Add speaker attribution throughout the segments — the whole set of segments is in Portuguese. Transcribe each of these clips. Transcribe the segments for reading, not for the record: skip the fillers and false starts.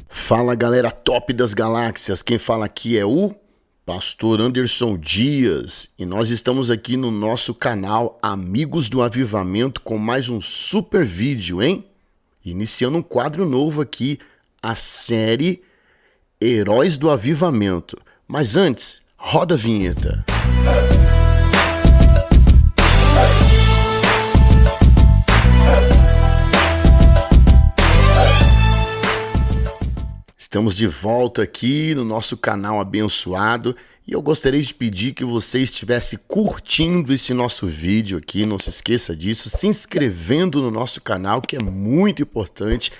Speaker 1: Fala galera top das galáxias, quem fala aqui é o Pastor Anderson Dias e nós estamos aqui no nosso canal Amigos do Avivamento com mais um super vídeo, hein? Iniciando um quadro novo aqui, a série Heróis do Avivamento. Mas antes, roda a vinheta. Estamos de volta aqui no nosso canal abençoado e eu gostaria de pedir que você estivesse curtindo esse nosso vídeo aqui, não se esqueça disso, se inscrevendo no nosso canal, que é muito importante,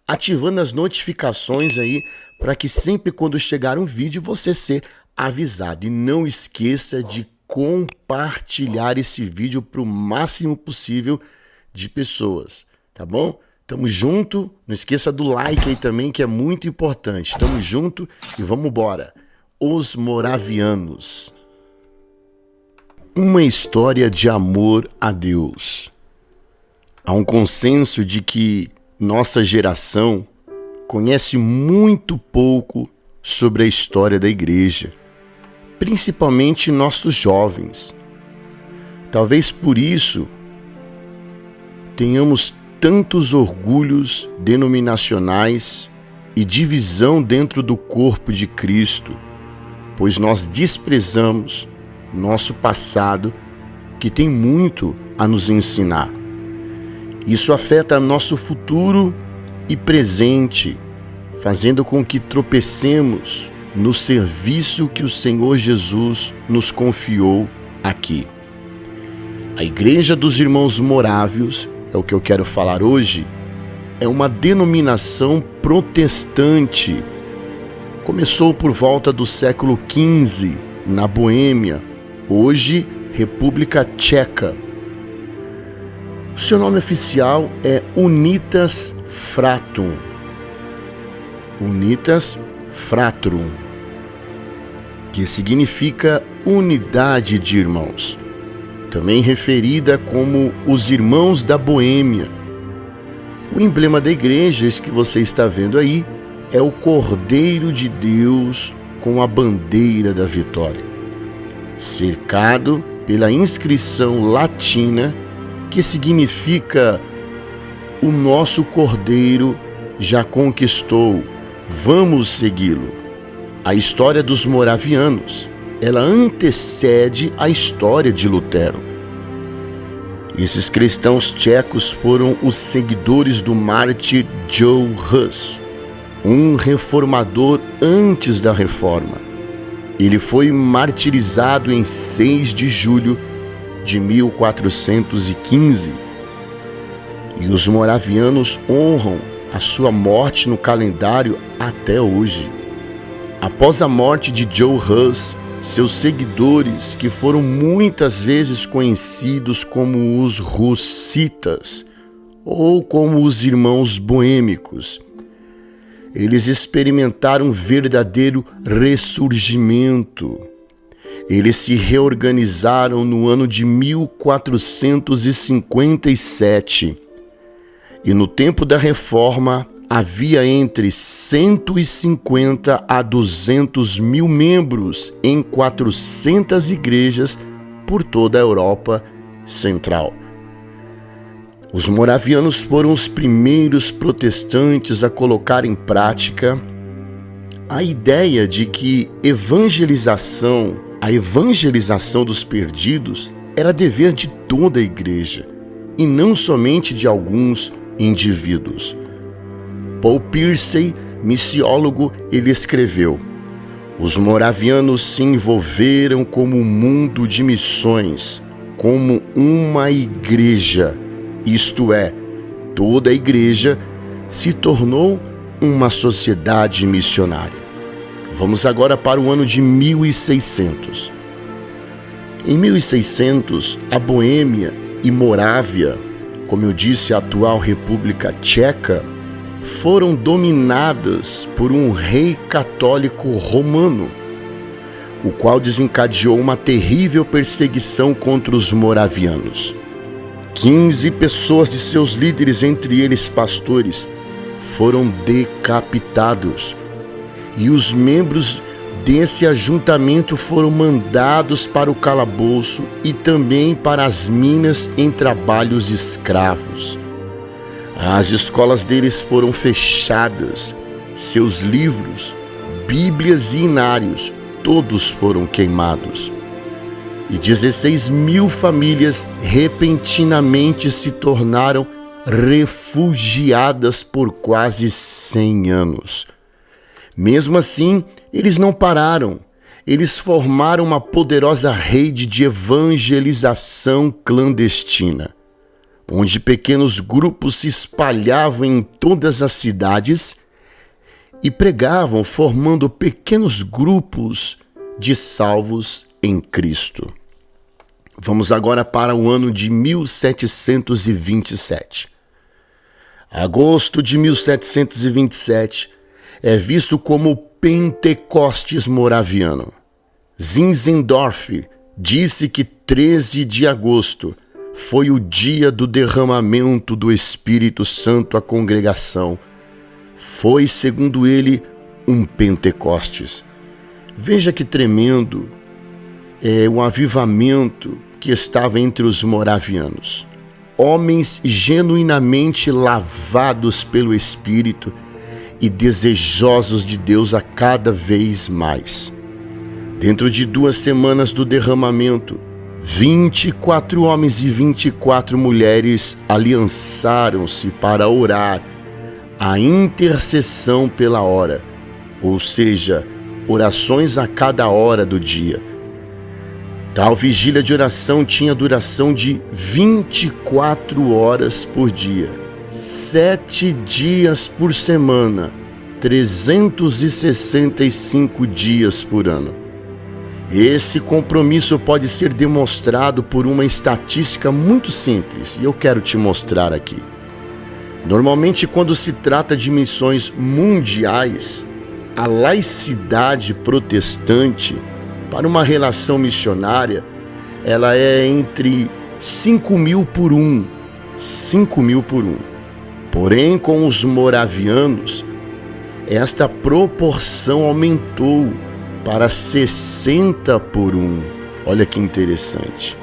Speaker 1: ativando as notificações aí para que sempre quando chegar um vídeo você ser avisado. E não esqueça de compartilhar esse vídeo para o máximo possível de pessoas, tá bom? Tamo junto, não esqueça do like aí também, que é muito importante. Tamo junto e vamos embora. Os Moravianos. Uma história de amor a Deus. Há um consenso de que nossa geração conhece muito pouco sobre a história da igreja, principalmente nossos jovens. Talvez por isso tenhamos tantos orgulhos denominacionais e divisão dentro do corpo de Cristo, pois nós desprezamos nosso passado, que tem muito a nos ensinar. Isso afeta nosso futuro e presente, fazendo com que tropecemos no serviço que o Senhor Jesus nos confiou aqui. A Igreja dos Irmãos Morávios, é o que eu quero falar hoje, é uma denominação protestante. Começou por volta do século XV, na Boêmia, hoje República Tcheca. O seu nome oficial é Unitas Fratrum. Unitas Fratrum, que significa unidade de irmãos. Também referida como os Irmãos da Boêmia. O emblema da igreja, esse que você está vendo aí, é o Cordeiro de Deus com a bandeira da vitória, cercado pela inscrição latina que significa: o nosso Cordeiro já conquistou, vamos segui-lo. A história dos Moravianos, ela antecede a história de Lutero. Esses cristãos tchecos foram os seguidores do mártir Joe Hus, um reformador antes da reforma. Ele foi martirizado em 6 de julho de 1415. E os moravianos honram a sua morte no calendário até hoje. Após a morte de Joe Hus, seus seguidores, que foram muitas vezes conhecidos como os Hussitas ou como os Irmãos Boêmicos, eles experimentaram um verdadeiro ressurgimento. Eles se reorganizaram no ano de 1457 e no tempo da Reforma havia entre 150 a 200 mil membros em 400 igrejas por toda a Europa Central. Os moravianos foram os primeiros protestantes a colocar em prática a ideia de que a evangelização dos perdidos era dever de toda a igreja e não somente de alguns indivíduos. Paul Piercy, missiólogo, ele escreveu: os moravianos se envolveram como um mundo de missões, como uma igreja, isto é, toda a igreja se tornou uma sociedade missionária. Vamos agora para o ano de 1600. Em 1600, a Boêmia e Morávia, como eu disse, a atual República Tcheca, foram dominadas por um rei católico romano. o qual desencadeou uma terrível perseguição contra os moravianos. 15 pessoas de seus líderes, entre eles pastores, foram decapitados, e os membros desse ajuntamento foram mandados para o calabouço e também para as minas em trabalhos escravos. As escolas deles foram fechadas, seus livros, bíblias e inários, todos foram queimados. E 16.000 famílias repentinamente se tornaram refugiadas por quase 100 anos. Mesmo assim, eles não pararam. Eles formaram uma poderosa rede de evangelização clandestina, onde pequenos grupos se espalhavam em todas as cidades e pregavam, formando pequenos grupos de salvos em Cristo. Vamos agora para o ano de 1727. Agosto de 1727 é visto como o Pentecostes moraviano. Zinzendorf disse que 13 de agosto foi o dia do derramamento do Espírito Santo à congregação. Foi, segundo ele, um Pentecostes. Veja que tremendo é o avivamento que estava entre os moravianos. Homens genuinamente lavados pelo Espírito e desejosos de Deus a cada vez mais. Dentro de 2 semanas do derramamento, 24 homens e 24 mulheres aliançaram-se para orar a intercessão pela hora, ou seja, orações a cada hora do dia. Tal vigília de oração tinha duração de 24 horas por dia, 7 dias por semana, 365 dias por ano. Esse compromisso pode ser demonstrado por uma estatística muito simples, e eu quero te mostrar aqui. Normalmente, quando se trata de missões mundiais, a laicidade protestante para uma relação missionária, ela é entre 5.000 por 1. 5.000 por 1. Porém, com os moravianos, esta proporção aumentou para 60 por 1. Olha que interessante.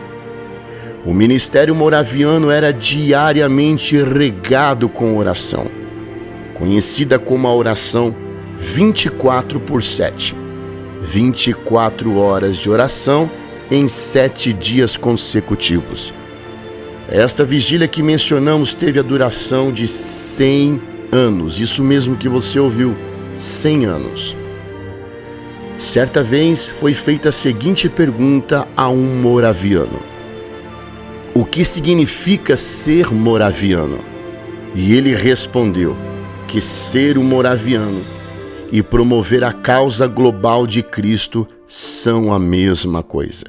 Speaker 1: O ministério moraviano era diariamente regado com oração, conhecida como a oração 24 por 7. 24 horas de oração em 7 dias consecutivos. Esta vigília que mencionamos teve a duração de 100 anos. Isso mesmo que você ouviu, 100 anos. Certa vez foi feita a seguinte pergunta a um moraviano: o que significa ser moraviano? E ele respondeu que ser um moraviano e promover a causa global de Cristo são a mesma coisa.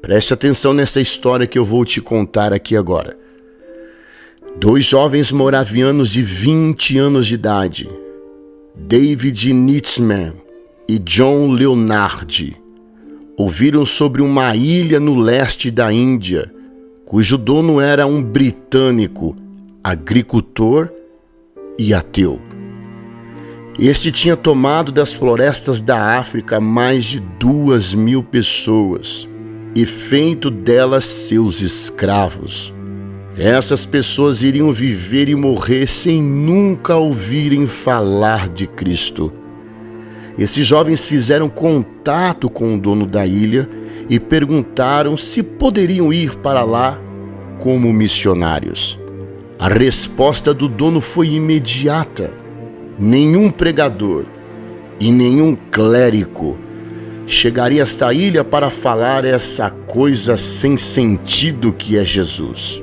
Speaker 1: Preste atenção nessa história que eu vou te contar aqui agora. 2 jovens moravianos de 20 anos de idade, David Nitzman e John Leonard, ouviram sobre uma ilha no leste da Índia, cujo dono era um britânico, agricultor e ateu. Este tinha tomado das florestas da África mais de 2.000 pessoas e feito delas seus escravos. Essas pessoas iriam viver e morrer sem nunca ouvirem falar de Cristo. Esses jovens fizeram contato com o dono da ilha e perguntaram se poderiam ir para lá como missionários. A resposta do dono foi imediata. Nenhum pregador e nenhum clérigo chegaria a esta ilha para falar essa coisa sem sentido que é Jesus.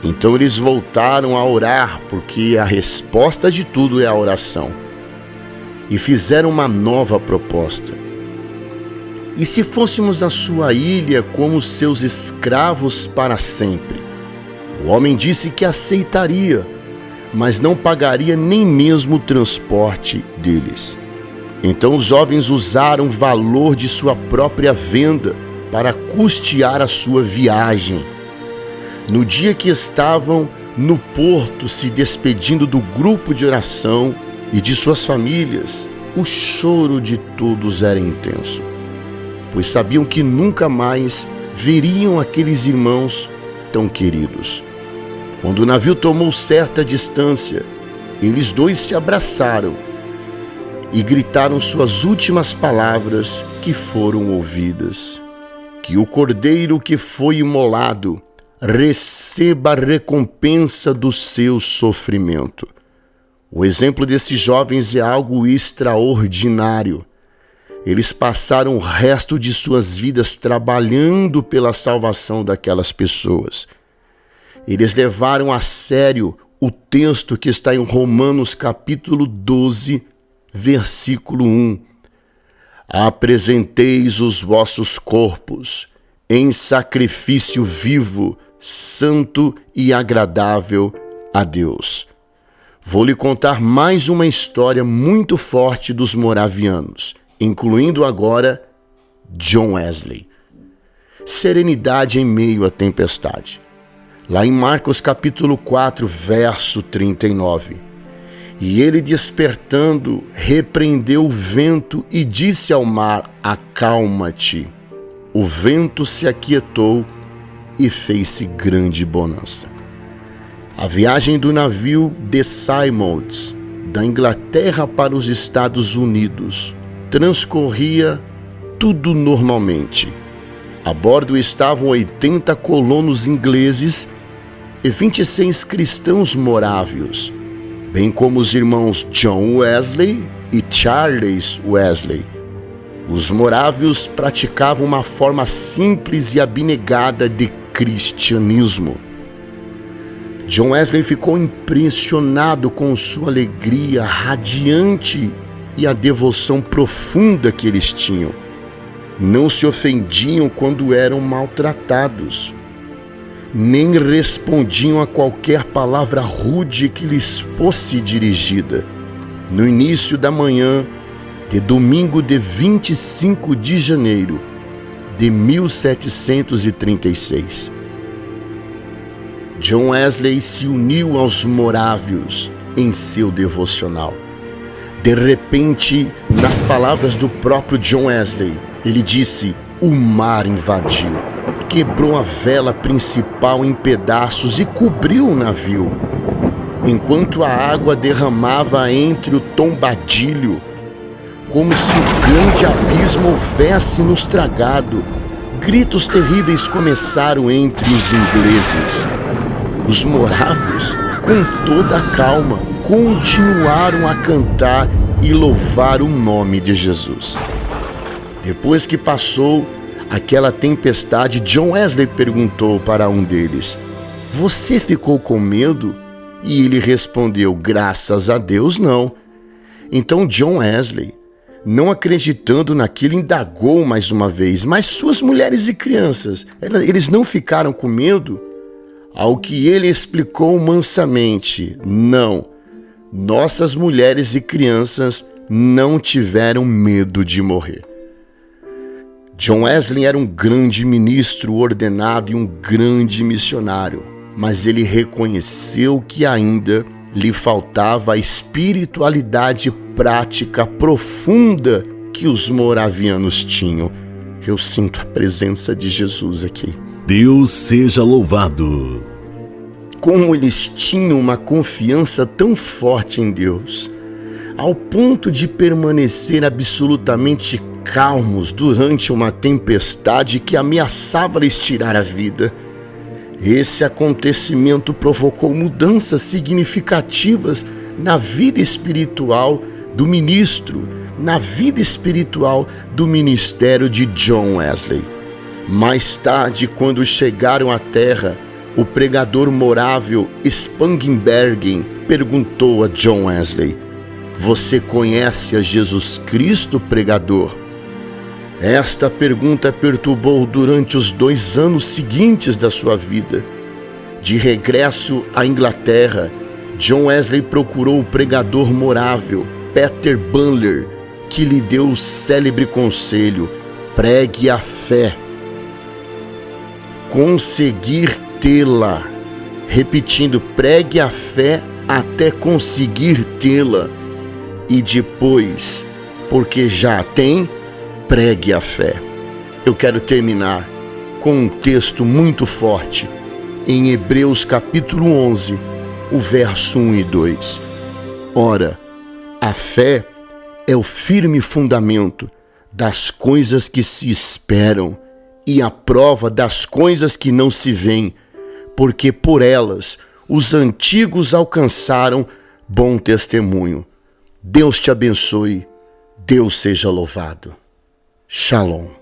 Speaker 1: Então eles voltaram a orar, porque a resposta de tudo é a oração, e fizeram uma nova proposta. E se fôssemos a sua ilha como seus escravos para sempre? O homem disse que aceitaria, mas não pagaria nem mesmo o transporte deles. Então os jovens usaram o valor de sua própria venda para custear a sua viagem. No dia que estavam no porto se despedindo do grupo de oração e de suas famílias, o choro de todos era intenso, pois sabiam que nunca mais veriam aqueles irmãos tão queridos. Quando o navio tomou certa distância, eles dois se abraçaram e gritaram suas últimas palavras que foram ouvidas: que o cordeiro que foi imolado receba a recompensa do seu sofrimento. O exemplo desses jovens é algo extraordinário. Eles passaram o resto de suas vidas trabalhando pela salvação daquelas pessoas. Eles levaram a sério o texto que está em Romanos capítulo 12, versículo 1. Apresenteis os vossos corpos em sacrifício vivo, santo e agradável a Deus. Vou lhe contar mais uma história muito forte dos moravianos, incluindo agora John Wesley. Serenidade em meio à tempestade. Lá em Marcos capítulo 4, verso 39. E ele, despertando, repreendeu o vento e disse ao mar: acalma-te. O vento se aquietou e fez-se grande bonança. A viagem do navio The Symons, da Inglaterra para os Estados Unidos, transcorria tudo normalmente. A bordo estavam 80 colonos ingleses e 26 cristãos morávios, bem como os irmãos John Wesley e Charles Wesley. Os morávios praticavam uma forma simples e abnegada de cristianismo. John Wesley ficou impressionado com sua alegria radiante e a devoção profunda que eles tinham. Não se ofendiam quando eram maltratados, nem respondiam a qualquer palavra rude que lhes fosse dirigida. No início da manhã de domingo de 25 de janeiro de 1736, John Wesley se uniu aos morávios em seu devocional. De repente, nas palavras do próprio John Wesley, ele disse: o mar invadiu, quebrou a vela principal em pedaços e cobriu o navio. Enquanto a água derramava entre o tombadilho, como se o grande abismo houvesse nos tragado, gritos terríveis começaram entre os ingleses. Os morávios, com toda a calma, continuaram a cantar e louvar o nome de Jesus. Depois que passou aquela tempestade, John Wesley perguntou para um deles: você ficou com medo? E ele respondeu: graças a Deus, não. Então John Wesley, não acreditando naquilo, indagou mais uma vez: mas suas mulheres e crianças, eles não ficaram com medo? Ao que ele explicou mansamente: não, nossas mulheres e crianças não tiveram medo de morrer. John Wesley era um grande ministro ordenado e um grande missionário, mas ele reconheceu que ainda lhe faltava a espiritualidade prática profunda que os moravianos tinham. Eu sinto a presença de Jesus aqui.
Speaker 2: Deus seja louvado.
Speaker 1: Como eles tinham uma confiança tão forte em Deus, ao ponto de permanecer absolutamente calmos durante uma tempestade que ameaçava lhes tirar a vida. Esse acontecimento provocou mudanças significativas na vida espiritual do ministro, na vida espiritual do ministério de John Wesley. Mais tarde, quando chegaram à terra, o pregador morávio Spangenbergen perguntou a John Wesley: você conhece a Jesus Cristo, pregador? Esta pergunta perturbou durante os 2 anos seguintes da sua vida. De regresso à Inglaterra, John Wesley procurou o pregador morável Peter Bunler, que lhe deu o célebre conselho: pregue a fé. Conseguir tê-la. Repetindo, pregue a fé até conseguir tê-la. E depois, porque já a tem, pregue a fé. Eu quero terminar com um texto muito forte em Hebreus capítulo 11, o verso 1 e 2. Ora, a fé é o firme fundamento das coisas que se esperam e a prova das coisas que não se veem, porque por elas os antigos alcançaram bom testemunho. Deus te abençoe, Deus seja louvado. Shalom.